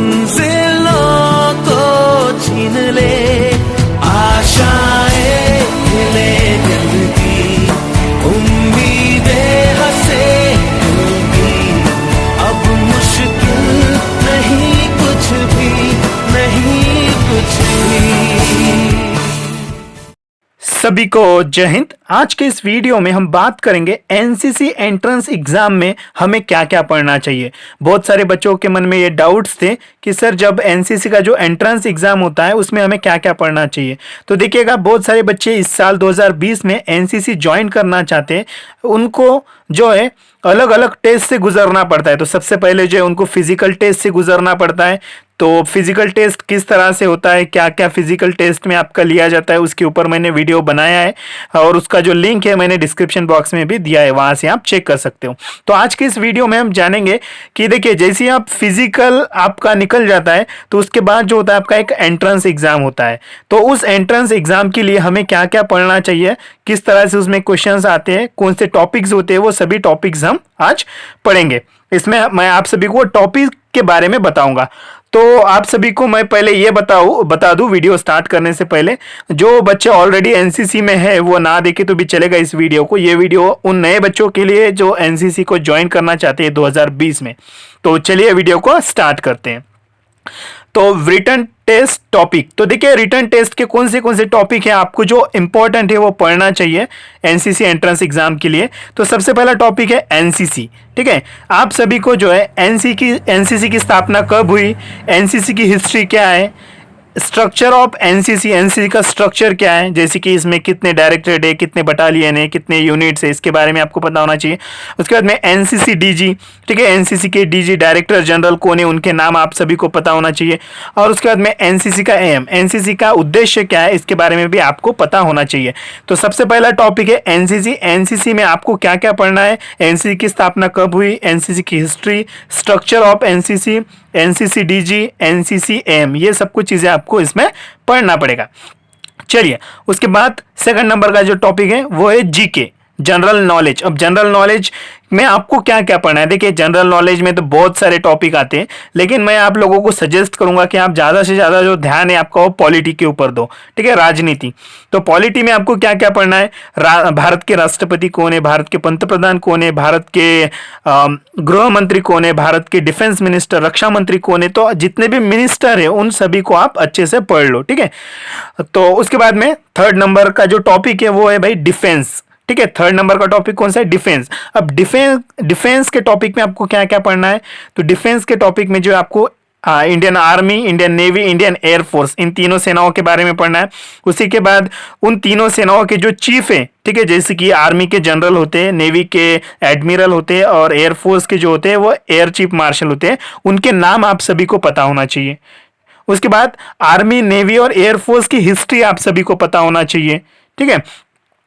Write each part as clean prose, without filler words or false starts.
मंजिलों को छीन ले, आशाएं हिले दिल की, उम्मीदें हंसे दिल की, अब मुश्किल नहीं कुछ भी, नहीं कुछ भी। सभी को जय हिंद। आज के इस वीडियो में हम बात करेंगे एनसीसी एंट्रेंस एग्जाम में हमें क्या क्या पढ़ना चाहिए। बहुत सारे बच्चों के मन में ये डाउट्स थे कि सर जब एनसीसी का जो एंट्रेंस एग्जाम होता है उसमें हमें क्या क्या पढ़ना चाहिए। तो देखिएगा, बहुत सारे बच्चे इस साल 2020 में एनसीसी ज्वाइन करना चाहते हैं, उनको जो है अलग अलग टेस्ट से गुजरना पड़ता है। तो सबसे पहले जो है उनको फिजिकल टेस्ट से गुजरना पड़ता है। तो फिजिकल टेस्ट किस तरह से होता है, क्या क्या फिजिकल टेस्ट में आपका लिया जाता है, उसके ऊपर मैंने वीडियो बनाया है और उसका जो लिंक है मैंने डिस्क्रिप्शन बॉक्स में भी दिया है, वहां से आप चेक कर सकते हो। तो आज के इस वीडियो में हम जानेंगे कि देखिए, जैसे आप फिजिकल आपका निकल जाता है तो उसके बाद जो होता है आपका एक एंट्रेंस एग्जाम होता है। तो उस एंट्रेंस एग्जाम के लिए हमें क्या क्या पढ़ना चाहिए, किस तरह से उसमें क्वेश्चंस आते हैं, कौन से टॉपिक्स होते हैं, वो सभी टॉपिक्स हम आज पढ़ेंगे। इसमें मैं आप सभी को टॉपिक के बारे में बताऊंगा। तो आप सभी को मैं पहले ये बता दूं वीडियो स्टार्ट करने से पहले, जो बच्चे ऑलरेडी एनसीसी में है वो ना देखे तो भी चलेगा इस वीडियो को। ये वीडियो उन नए बच्चों के लिए जो एनसीसी को ज्वाइन करना चाहते हैं 2020 में। तो चलिए वीडियो को स्टार्ट करते हैं। तो रिटन टेस्ट टॉपिक, तो देखिए रिटन टेस्ट के कौन से टॉपिक है आपको जो इंपॉर्टेंट है वो पढ़ना चाहिए एनसीसी एंट्रेंस एग्जाम के लिए। तो सबसे पहला टॉपिक है एनसीसी। ठीक है, आप सभी को जो है एनसीसी की स्थापना कब हुई, एनसीसी की हिस्ट्री क्या है, स्ट्रक्चर ऑफ एनसीसी का स्ट्रक्चर क्या है, जैसे कि इसमें कितने डायरेक्टरेट है, कितने बटालियन है, कितने यूनिट्स है, इसके बारे में आपको पता होना चाहिए। उसके बाद में एनसीसी डीजी, ठीक है, एनसीसी के डीजी डायरेक्टर जनरल कौन है, उनके नाम आप सभी को पता होना चाहिए। और उसके बाद में एनसीसी का एम, एनसीसी का उद्देश्य क्या है, इसके बारे में भी आपको पता होना चाहिए। तो सबसे पहला टॉपिक है एनसीसी। एनसीसी में आपको क्या क्या पढ़ना है, एनसीसी की स्थापना कब हुई, एनसीसी की history, structure of NCC, NCC DG, NCC M, ये सब कुछ चीजें आपको इसमें पढ़ना पड़ेगा। चलिए, उसके बाद सेकंड नंबर का जो टॉपिक है वो है जीके, जनरल नॉलेज। अब जनरल नॉलेज में आपको क्या क्या पढ़ना है, देखिए जनरल नॉलेज में तो बहुत सारे टॉपिक आते हैं, लेकिन मैं आप लोगों को सजेस्ट करूंगा कि आप ज्यादा से ज्यादा जो ध्यान है आपका वो पॉलिटी के ऊपर दो। ठीक है, राजनीति। तो पॉलिटी में आपको क्या क्या पढ़ना है, भारत के राष्ट्रपति कौन है, भारत के पंतप्रधान कौन है, भारत के गृह मंत्री कौन है, भारत के डिफेंस मिनिस्टर, रक्षा मंत्री कौन है। तो जितने भी मिनिस्टर है उन सभी को आप अच्छे से पढ़ लो। ठीक है, तो उसके बाद में थर्ड नंबर का जो टॉपिक है वो है भाई डिफेंस। ठीक है, थर्ड नंबर का टॉपिक कौन सा है, डिफेंस। अब डिफेंस के टॉपिक में आपको क्या क्या पढ़ना है, तो डिफेंस के टॉपिक में जो आपको Indian army, Indian navy, Indian air force, इन तीनों सेनाओं के बारे में पढ़ना है। उसी के बाद उन तीनों सेनाओं के जो चीफ है, ठीक है, जैसे कि आर्मी के जनरल होते हैं, नेवी के एडमिरल होते हैं और एयरफोर्स के जो होते हैं वो एयर चीफ मार्शल होते हैं, उनके नाम आप सभी को पता होना चाहिए। उसके बाद आर्मी, नेवी और एयरफोर्स की हिस्ट्री आप सभी को पता होना चाहिए। ठीक है,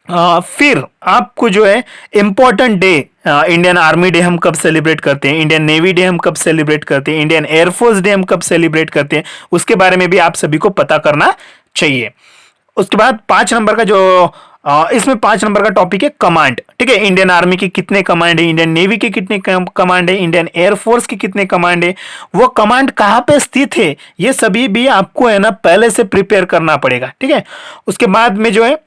फिर आपको जो है important day, Indian army day हम कब सेलिब्रेट करते हैं, इंडियन नेवी डे हम कब सेलिब्रेट करते हैं, इंडियन एयरफोर्स डे हम कब सेलिब्रेट करते हैं, उसके बारे में भी आप सभी को पता करना चाहिए। उसके बाद 5 नंबर का जो इसमें 5 नंबर का टॉपिक है कमांड। ठीक है, इंडियन आर्मी के कितने कमांड है, इंडियन नेवी के कितने कमांड है, इंडियन एयरफोर्स के कितने कमांड है, वो कमांड कहाँ पे स्थित है, ये सभी भी आपको है ना पहले से प्रिपेयर करना पड़ेगा। ठीक है, उसके बाद में जो है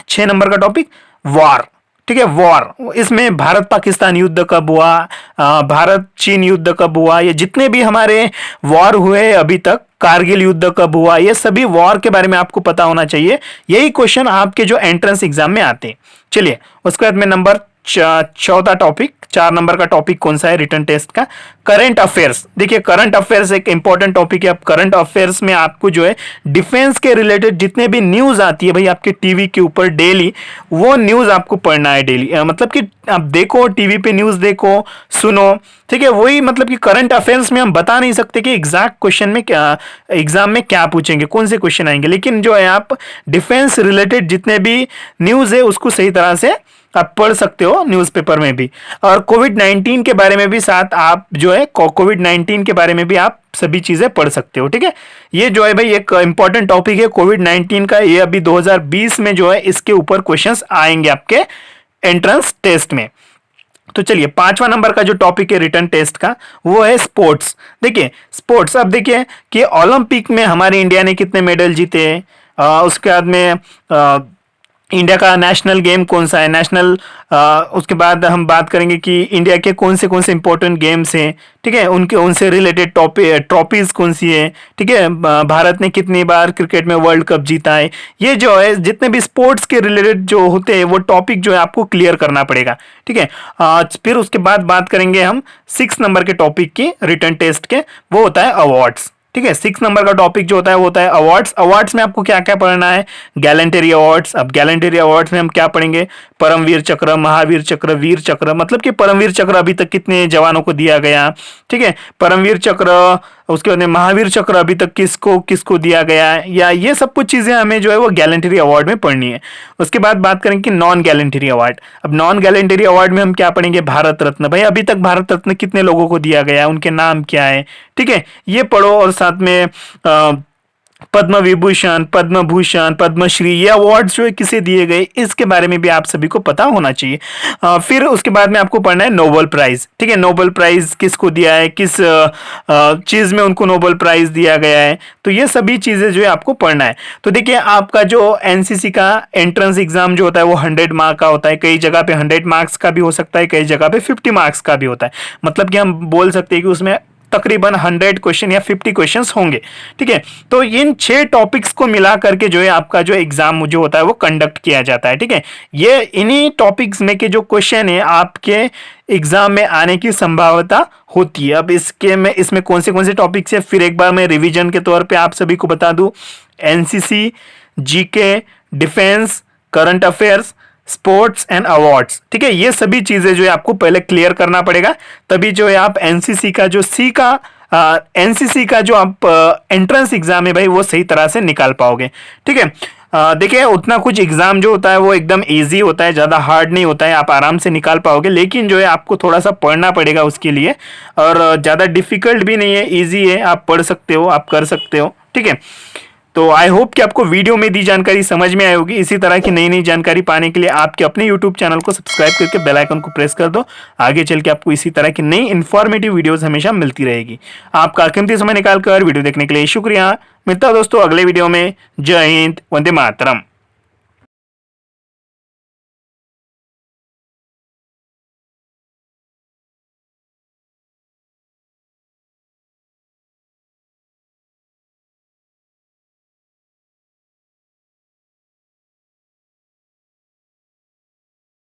6 नंबर का टॉपिक वॉर। ठीक है, वॉर, इसमें भारत पाकिस्तान युद्ध कब हुआ, भारत चीन युद्ध कब हुआ, ये जितने भी हमारे वॉर हुए अभी तक, कारगिल युद्ध कब हुआ, ये सभी वॉर के बारे में आपको पता होना चाहिए। यही क्वेश्चन आपके जो एंट्रेंस एग्जाम में आते हैं। चलिए, उसके बाद में नंबर चौथा टॉपिक, 4 नंबर का टॉपिक कौन सा है रिटन टेस्ट का, करंट अफेयर्स। देखिए, करंट अफेयर्स एक इंपॉर्टेंट टॉपिक है। अब करंट अफेयर्स में आपको जो है डिफेंस के रिलेटेड जितने भी न्यूज आती है भाई आपके टीवी के ऊपर डेली, वो न्यूज आपको पढ़ना है डेली। मतलब कि आप देखो, टीवी पे न्यूज देखो, सुनो। ठीक है, वही मतलब कि करंट अफेयर्स में हम बता नहीं सकते कि एग्जैक्ट क्वेश्चन में क्या एग्जाम में क्या पूछेंगे, कौन से क्वेश्चन आएंगे, लेकिन जो है आप डिफेंस रिलेटेड जितने भी न्यूज है उसको सही तरह से आप पढ़ सकते हो न्यूज़पेपर में भी। और कोविड-19 के बारे में भी साथ आप जो है कोविड-19 के बारे में भी आप सभी चीजें पढ़ सकते हो। ठीक है, ये जो है भाई एक इंपॉर्टेंट टॉपिक है कोविड-19 का। ये अभी 2020 में जो है इसके ऊपर क्वेश्चंस आएंगे आपके एंट्रेंस टेस्ट में। तो चलिए 5वां नंबर का जो टॉपिक है रिटन टेस्ट का वो है स्पोर्ट्स। देखिए स्पोर्ट्स, अब देखिए कि ओलंपिक में हमारे इंडिया ने कितने मेडल जीते हैं, उसके बाद में इंडिया का नेशनल गेम कौन सा है, नेशनल, उसके बाद हम बात करेंगे कि इंडिया के कौन से इंपॉर्टेंट गेम्स हैं, ठीक है, उनके उनसे रिलेटेड ट्रॉफीज कौन सी है, ठीक है, भारत ने कितनी बार क्रिकेट में वर्ल्ड कप जीता है। ये जो है जितने भी स्पोर्ट्स के रिलेटेड जो होते हैं वो टॉपिक जो है आपको क्लियर करना पड़ेगा, ठीक है। फिर उसके बाद बात करेंगे हम 6 नंबर के टॉपिक की रिटन टेस्ट के, वो होता है अवार्ड्स, ठीक है। 6 नंबर का टॉपिक जो होता है वो होता है अवार्ड्स। अवार्ड्स में आपको क्या क्या पढ़ना है, गैलेंटरी अवार्ड्स। अब गैलेंटरी अवार्ड्स में हम क्या पढ़ेंगे, परमवीर चक्र, महावीर चक्र, वीर चक्र, मतलब कि परमवीर चक्र अभी तक कितने जवानों को दिया गया, ठीक है, परमवीर चक्र, उसके बाद में महावीर चक्र अभी तक किसको किसको दिया गया है, या ये सब कुछ चीजें हमें जो है वो गैलेंटरी अवार्ड में पढ़नी है। उसके बाद बात करेंगे कि नॉन गैलेंटरी अवार्ड। अब नॉन गैलेंटरी अवार्ड में हम क्या पढ़ेंगे, भारत रत्न। भाई अभी तक भारत रत्न कितने लोगों को दिया गया है, उनके नाम क्या है, ठीक है, ये पढ़ो। और साथ में पद्म विभूषण, पद्म भूषण, पद्मश्री, ये अवार्ड्स जो है किसे दिए गए, इसके बारे में भी आप सभी को पता होना चाहिए। फिर उसके बाद में आपको पढ़ना है नोबेल प्राइज, ठीक है, नोबेल प्राइज किसको दिया है, किस चीज में उनको नोबेल प्राइज दिया गया है, तो ये सभी चीजें जो है आपको पढ़ना है। तो देखिए आपका जो एनसीसी का एंट्रेंस एग्जाम जो होता है वो 100 मार्क का होता है, कई जगह पे 100 मार्क्स का भी हो सकता है, कई जगह पे 50 मार्क्स का भी होता है। मतलब कि हम बोल सकते हैं कि उसमें तकरीबन 100 क्वेश्चन या 50 क्वेश्चंस होंगे, ठीक है। तो इन 6 टॉपिक्स को मिला करके जो है आपका जो एग्जाम जो होता है वो कंडक्ट किया जाता है, ठीक है। ये इन्हीं टॉपिक्स में के जो क्वेश्चन है आपके एग्जाम में आने की संभावना होती है। अब इसमें कौन से टॉपिक्स है, फिर एक बार मैं रिवीजन के तौर पे आप सभी को बता दूं, NCC, GK, defence, current affairs, sports and awards, ठीक है, ये सभी चीजें जो है आपको पहले क्लियर करना पड़ेगा, तभी जो है आप एनसीसी का जो एनसीसी का जो आप एंट्रेंस एग्जाम है भाई वो सही तरह से निकाल पाओगे, ठीक है। देखिए उतना कुछ एग्जाम जो होता है वो एकदम इजी होता है, ज़्यादा हार्ड नहीं होता है, आप आराम से निकाल पाओगे, लेकिन जो है आपको थोड़ा सा पढ़ना पड़ेगा उसके लिए, और ज़्यादा डिफिकल्ट भी नहीं है, ईजी है, आप पढ़ सकते हो, आप कर सकते हो, ठीक है। तो आई होप कि आपको वीडियो में दी जानकारी समझ में आई होगी। इसी तरह की नई नई जानकारी पाने के लिए आपके अपने यूट्यूब चैनल को सब्सक्राइब करके बेल आइकन को प्रेस कर दो। आगे चल के आपको इसी तरह की नई इंफॉर्मेटिव वीडियोस हमेशा मिलती रहेगी। आपका कीमती समय निकालकर वीडियो देखने के लिए शुक्रिया। मिलता है दोस्तों अगले वीडियो में। जय हिंद, वंदे मातरम।